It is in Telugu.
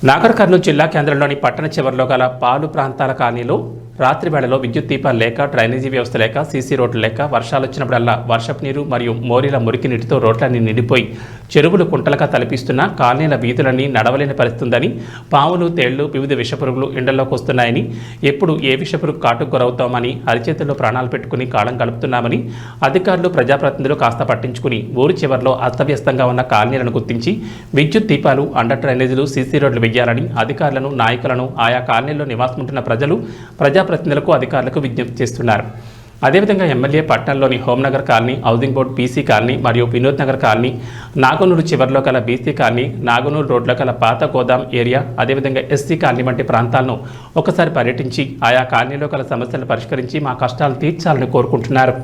నాగర్ కర్నూలు జిల్లా కేంద్రంలోని పట్టణ చివరిలో గల పాలు ప్రాంతాల కాలనీలో రాత్రి వేళలో విద్యుత్ దీపాలు లేక, డ్రైనేజీ వ్యవస్థ లేక, సీసీ రోడ్లు లేక, వర్షాలు వచ్చినప్పుడల్లా వర్షపు నీరు మరియు మోరీల మురికి నీటితో రోడ్లన్నీ నిండిపోయి చెరువులు కుంటలుగా తలపిస్తున్న కాలనీల వీధులన్నీ నడవలేని పరిస్థితుందని, పాములు, తేళ్లు, వివిధ విషపురుగులు ఇండ్లలోకి వస్తున్నాయని, ఎప్పుడు ఏ విషపురుగు కాటుకు గురవుతామని అరిచేతుల్లో ప్రాణాలు పెట్టుకుని కాలం గడుపుతున్నామని అధికారులు, ప్రజాప్రతినిధులు కాస్త పట్టించుకుని ఊరి చివరిలో అస్తవ్యస్తంగా ఉన్న కాలనీలను గుర్తించి విద్యుత్ దీపాలు, అండర్ డ్రైనేజీలు, సీసీ రోడ్లు వెయ్యాలని అధికారులను, నాయకులను, ఆయా కాలనీల్లో నివాసముంటున్న ప్రజలు, ప్రజాప్రతినిధులకు, అధికారులకు విజ్ఞప్తి చేస్తున్నారు. అదేవిధంగా ఎమ్మెల్యే పట్టణంలోని Homenagar colony, housing board BC colony మరియు వినోద్ నగర్ కాలనీ, నాగనూరు చివరిలో గల బీసీ కాలనీ, నాగనూరు రోడ్లో గల పాత గోదాం ఏరియా, అదేవిధంగా ఎస్సీ కాలనీ వంటి ప్రాంతాలను ఒకసారి పర్యటించి ఆయా కాలనీలో గల సమస్యలను పరిష్కరించి మా కష్టాలు తీర్చాలని కోరుకుంటున్నారు.